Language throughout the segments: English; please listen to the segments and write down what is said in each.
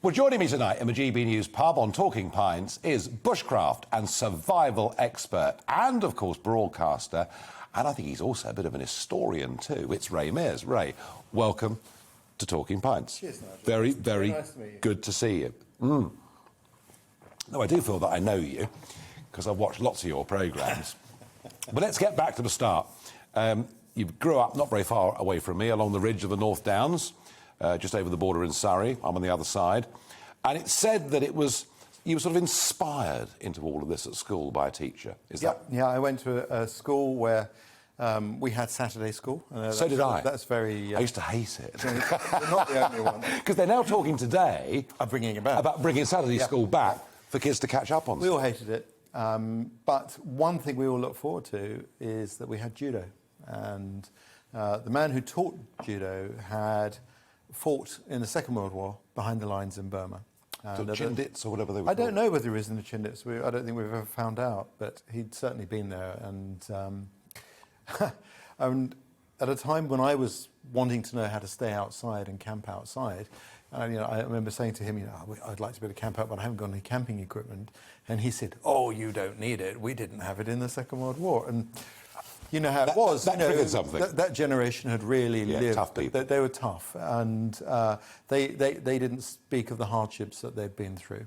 Well, joining me tonight in the GB News pub on Talking Pints is bushcraft and survival expert and, of course, broadcaster, and I think he's also a bit of an historian too. It's Ray Mears. Ray, welcome to Talking Pints. Cheers, Nigel. Very nice to meet you. good to see you. No, I do feel that I know you because I've watched lots of your programmes. But let's get back to the start. You grew up not very far away from me, along the ridge of the North Downs, just over the border in Surrey. I'm on the other side. And it's said that you were sort of inspired into all of this at school by a teacher. Yeah, I went to a school where we had Saturday school. So did I. That's very... I used to hate it. You're not the only one. Because they're now talking today... About bringing Saturday school back for kids to catch up on. We all hated it. But one thing we all look forward to is that we had judo. And the man who taught judo had fought in the Second World War behind the lines in Burma. So Chindits or whatever they were I don't know whether he was in the Chindits. I don't think we've ever found out, but he'd certainly been there. And, and at a time when I was wanting to know how to stay outside and camp outside, I remember saying to him, I'd like to be able to camp out, but I haven't got any camping equipment. And he said, "Oh, you don't need it. We didn't have it in the Second World War." And you know how it was. That triggered something. That generation had really lived. Tough people. They were tough, and they didn't speak of the hardships that they'd been through.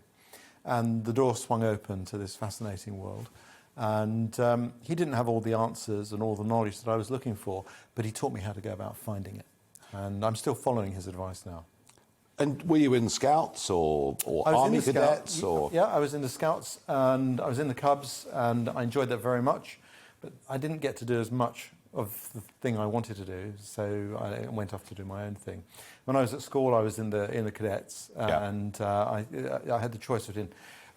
And the door swung open to this fascinating world. And he didn't have all the answers and all the knowledge that I was looking for, but he taught me how to go about finding it. And I'm still following his advice now. And were you in Scouts or Army Cadets? Yeah, I was in the Scouts and I was in the Cubs, and I enjoyed that very much. But I didn't get to do as much of the thing I wanted to do, so I went off to do my own thing. When I was at school, I was in the Cadets, and I had the choice between...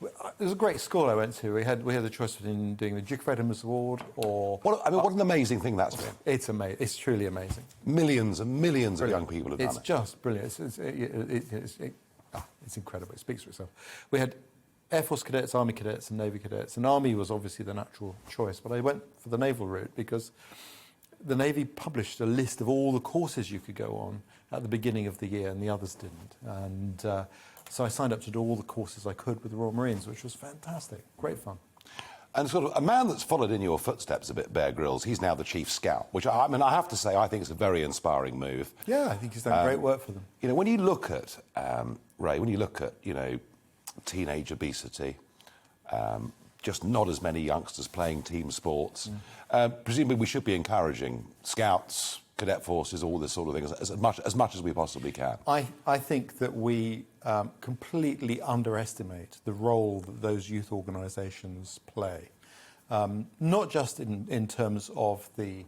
It was a great school I went to. We had the choice between doing the Duke of Edinburgh's Award or... What an amazing thing that's been. It's amazing. It's truly amazing. Millions and millions of young people have done it. It's just brilliant. It's incredible. It speaks for itself. We had Air Force cadets, Army cadets and Navy cadets. And Army was obviously the natural choice, but I went for the naval route because the Navy published a list of all the courses you could go on at the beginning of the year, and the others didn't. And so I signed up to do all the courses I could with the Royal Marines, which was fantastic. Great fun. And sort of a man that's followed in your footsteps a bit, Bear Grylls, he's now the Chief Scout, which I have to say, I think it's a very inspiring move. Yeah, I think he's done great work for them. You know, when you look at, Ray, teenage obesity, just not as many youngsters playing team sports, presumably we should be encouraging Scouts, cadet forces, all this sort of thing, as much as we possibly can. I think that we completely underestimate the role that those youth organisations play, not just in terms of the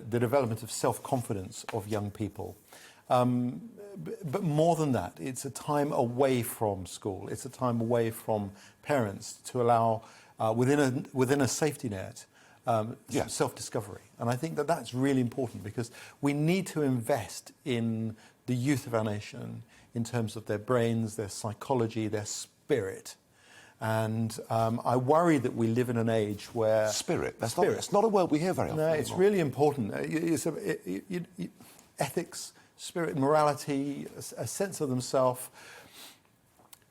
development of self-confidence of young people, but more than that, it's a time away from school. It's a time away from parents to allow, within a safety net, self-discovery. And I think that that's really important because we need to invest in the youth of our nation in terms of their brains, their psychology, their spirit. And I worry that we live in an age where... Spirit? It's not a word we hear very often. No, it's really important. Ethics, spirit, morality, a sense of themselves.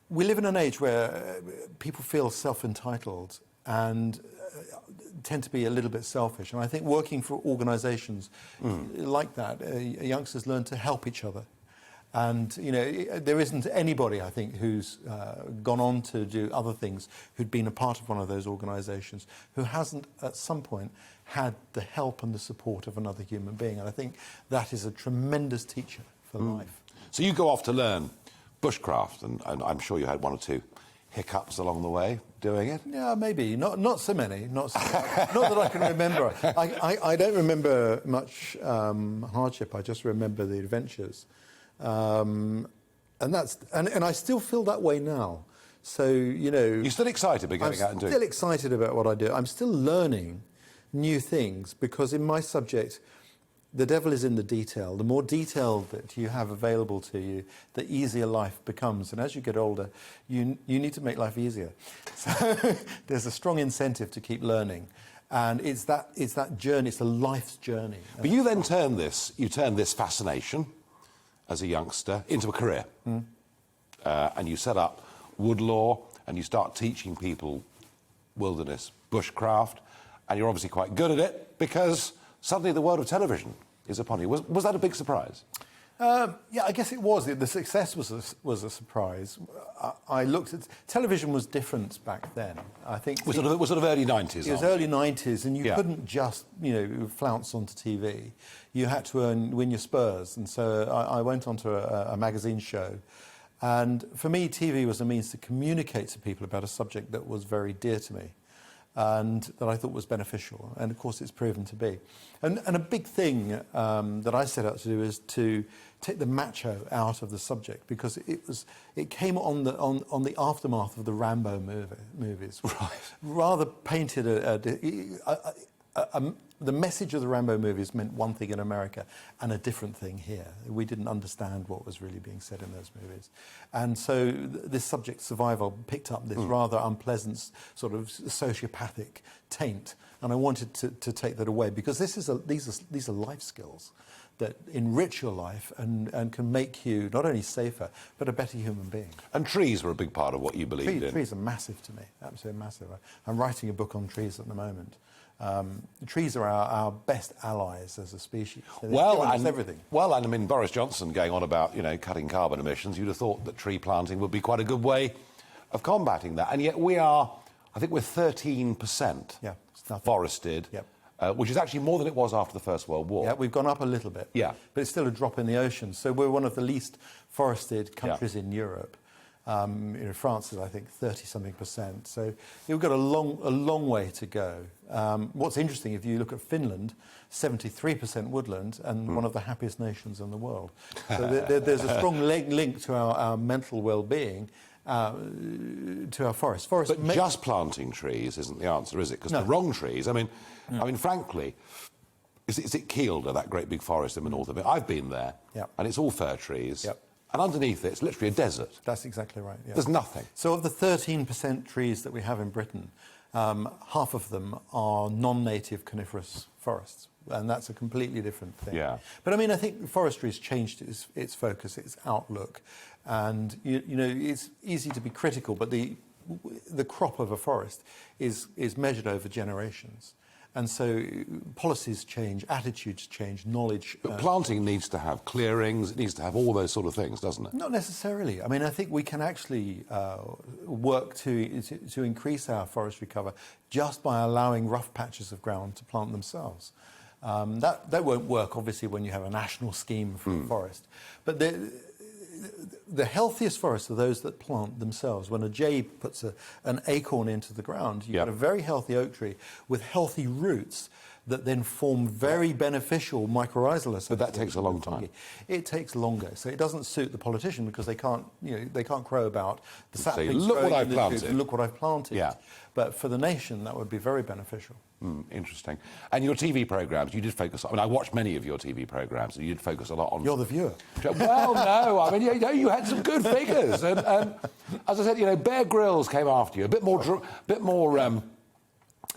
We live in an age where people feel self-entitled and tend to be a little bit selfish. And I think working for organisations like that, youngsters learn to help each other. And, there isn't anybody, I think, who's gone on to do other things, who'd been a part of one of those organisations, who hasn't, at some point, had the help and the support of another human being. And I think that is a tremendous teacher for life. So you go off to learn bushcraft, and I'm sure you had one or two hiccups along the way doing it? Yeah, maybe. Not so many. Not that I can remember. I don't remember much hardship. I just remember the adventures. And I still feel that way now. So, You're still excited about going out and doing it? I'm still excited about what I do. I'm still learning new things because in my subject, the devil is in the detail. The more detail that you have available to you, the easier life becomes. And as you get older, you need to make life easier. So there's a strong incentive to keep learning. And it's that journey, it's a life's journey. But you then turn this fascination as a youngster into a career. and you set up wood law, and you start teaching people wilderness bushcraft, and you're obviously quite good at it because suddenly the world of television is upon you. Was that a big surprise? Yeah, I guess it was. The success was a surprise. I looked at television was different back then. I think It was sort of early 90s. It was early 90s, and you couldn't just flounce onto TV. You had to win your spurs, and so I went onto a magazine show. And for me, TV was a means to communicate to people about a subject that was very dear to me and that I thought was beneficial. And, of course, it's proven to be. And a big thing that I set out to do is to take the macho out of the subject, because it came on the aftermath of the Rambo movies. Right. Rather painted the message of the Rambo movies meant one thing in America and a different thing here. We didn't understand what was really being said in those movies. And so this subject, survival, picked up this rather unpleasant sort of sociopathic taint. And I wanted to take that away, because these are life skills that enrich your life and can make you not only safer, but a better human being. And trees were a big part of what you believed in. Trees are massive to me, absolutely massive. I'm writing a book on trees at the moment. Trees are our best allies as a species. So everything. Well, and I mean, Boris Johnson going on about, cutting carbon emissions, you'd have thought that tree planting would be quite a good way of combating that. And yet we're 13% forested, which is actually more than it was after the First World War. Yeah, we've gone up a little bit. Yeah. But it's still a drop in the ocean. So we're one of the least forested countries in Europe. France is, I think, 30-something%. So you've got a long way to go. What's interesting, if you look at Finland, 73% woodland and one of the happiest nations in the world. So there's a strong link to our mental well-being, to our forests. But just planting trees isn't the answer, is it? Because the wrong trees, I mean, frankly, is it Kielder, that great big forest in the north of it? I've been there, and it's all fir trees. Yep. And underneath it, it's literally a desert. That's exactly right. Yeah. There's nothing. So of the 13% trees that we have in Britain, half of them are non-native coniferous forests. And that's a completely different thing. Yeah. But I mean, I think forestry has changed its focus, its outlook. And, it's easy to be critical, but the crop of a forest is measured over generations. And so policies change, attitudes change, knowledge... But planting needs to have clearings, it needs to have all those sort of things, doesn't it? Not necessarily. I mean, I think we can actually work to increase our forestry cover just by allowing rough patches of ground to plant themselves. That won't work, obviously, when you have a national scheme for a forest. But the healthiest forests are those that plant themselves. When a jay puts an acorn into the ground, you get a very healthy oak tree with healthy roots that then form very beneficial mycorrhizal associations. But that takes a long time. It takes longer, so it doesn't suit the politician because they can't crow about the saplings. Look what I've planted. Look what I've planted. Yeah. But for the nation, that would be very beneficial. Interesting. And your TV programmes, you did focus... I mean, I watched many of your TV programmes, and you did focus a lot on... You're the viewer. Well, no, I mean, you had some good figures. And as I said, Bear Grylls came after you, a bit more...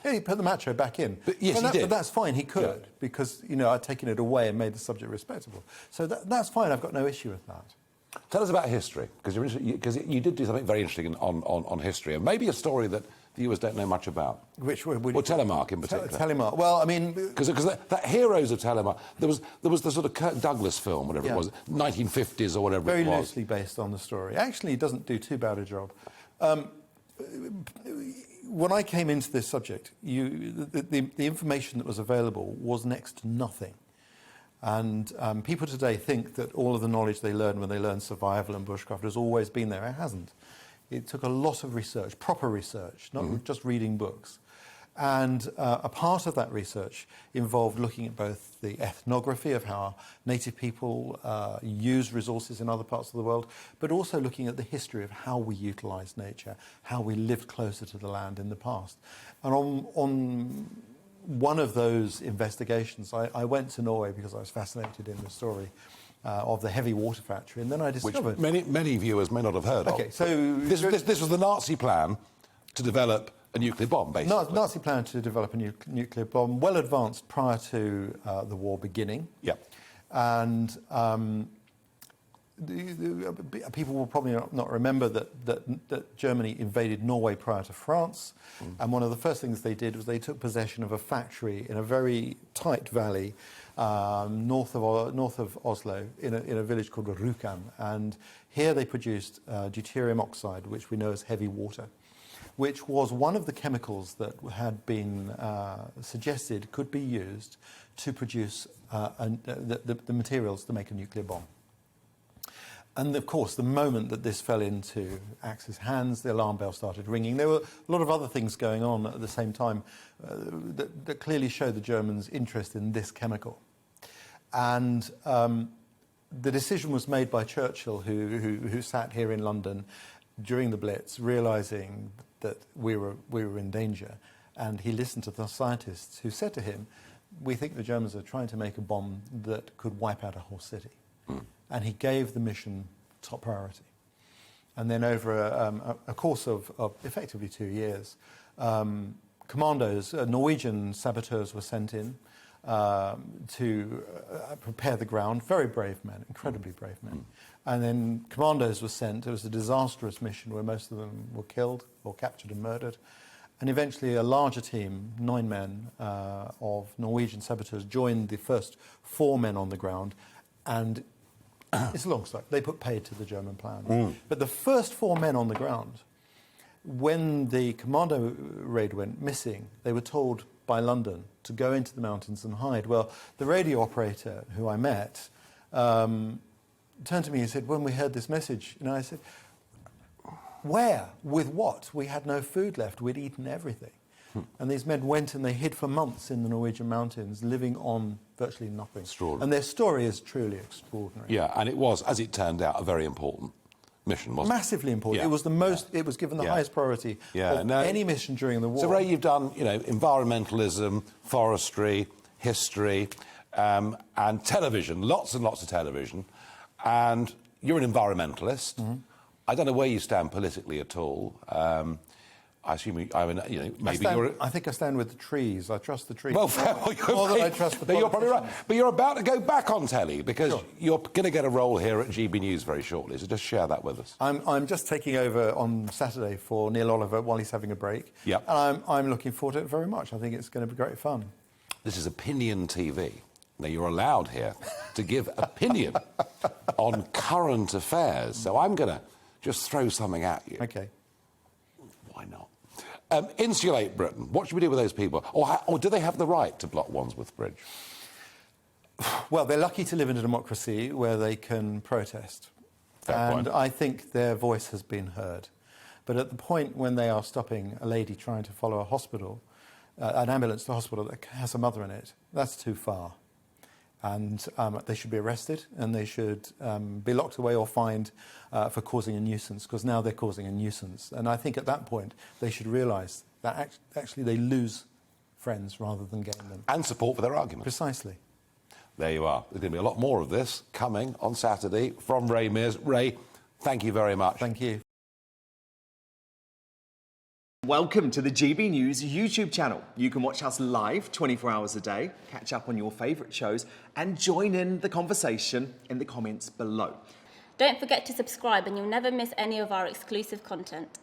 Yeah, he put the macho back in. Yes, he did. But that's fine, he could, because, I'd taken it away and made the subject respectable. So that's fine, I've got no issue with that. Tell us about history, because you did do something very interesting on history, and maybe a story that the viewers don't know much about. Which one? Well, Telemark in particular. Telemark. Well, I mean... Because that Heroes of Telemark, there was the sort of Kirk Douglas film, whatever it was, 1950s or whatever it was. Very loosely based on the story. Actually, it doesn't do too bad a job. When I came into this subject, the information that was available was next to nothing. And people today think that all of the knowledge they learn when they learn survival and bushcraft has always been there. It hasn't. It took a lot of research, proper research, not just reading books. And a part of that research involved looking at both the ethnography of how native people use resources in other parts of the world, but also looking at the history of how we utilised nature, how we lived closer to the land in the past. And on one of those investigations, I went to Norway because I was fascinated in the story of the heavy water factory, and then I discovered... Which many viewers may not have heard of. Okay, so... This was the Nazi plan to develop a nuclear bomb, basically. Nazi plan to develop a nuclear bomb, well advanced prior to the war beginning. Yep. And people will probably not remember that Germany invaded Norway prior to France, and one of the first things they did was they took possession of a factory in a very tight valley north of Oslo, in a village called Rjukan, and here they produced deuterium oxide, which we know as heavy water, which was one of the chemicals that had been suggested could be used to produce the materials to make a nuclear bomb. And of course, the moment that this fell into Axis hands, the alarm bell started ringing. There were a lot of other things going on at the same time that clearly showed the Germans' interest in this chemical. And the decision was made by Churchill, who sat here in London during the Blitz, realising that we were in danger. And he listened to the scientists who said to him, "We think the Germans are trying to make a bomb that could wipe out a whole city." And he gave the mission top priority. And then over a course of effectively 2 years, commandos, Norwegian saboteurs were sent in to prepare the ground. Very brave men, incredibly brave men. And then commandos were sent. It was a disastrous mission where most of them were killed or captured and murdered. And eventually a larger team, 9 men of Norwegian saboteurs, joined the first 4 men on the ground, and it's a long story. They put paid to the German plan. But the first 4 men on the ground, when the commando raid went missing, they were told by London to go into the mountains and hide. Well, the radio operator who I met turned to me and said, when we heard this message, I said, where? With what? We had no food left. We'd eaten everything. And these men went and they hid for months in the Norwegian mountains, living on virtually nothing. And their story is truly extraordinary. Yeah, and it was, as it turned out, a very important mission, wasn't it? Massively important. Yeah. It was the most. It was given the highest priority of any mission during the war. So, Ray, you've done, environmentalism, forestry, history, and television, lots and lots of television, and you're an environmentalist. I don't know where you stand politically at all. I assume maybe you're. I think I stand with the trees. I trust the trees. Well, more than I trust the politicians. You're probably right. But you're about to go back on telly because you're going to get a role here at GBNews very shortly. So just share that with us. I'm just taking over on Saturday for Neil Oliver while he's having a break. Yep. And I'm looking forward to it very much. I think it's going to be great fun. This is Opinion TV. Now, you're allowed here to give opinion on current affairs. So I'm going to just throw something at you. OK. Why not? Insulate Britain. What should we do with those people? Or do they have the right to block Wandsworth Bridge? Well, they're lucky to live in a democracy where they can protest. Fair point. I think their voice has been heard. But at the point when they are stopping a lady trying to follow a hospital, an ambulance to a hospital that has a mother in it, that's too far. And they should be arrested and they should be locked away or fined for causing a nuisance, because now they're causing a nuisance. And I think at that point they should realise that actually they lose friends rather than gain them. And support for their argument. Precisely. There you are. There's going to be a lot more of this coming on Saturday from Ray Mears. Ray, thank you very much. Thank you. Welcome to the GB News YouTube channel. You can watch us live 24 hours a day, catch up on your favourite shows and join in the conversation in the comments below. Don't forget to subscribe and you'll never miss any of our exclusive content.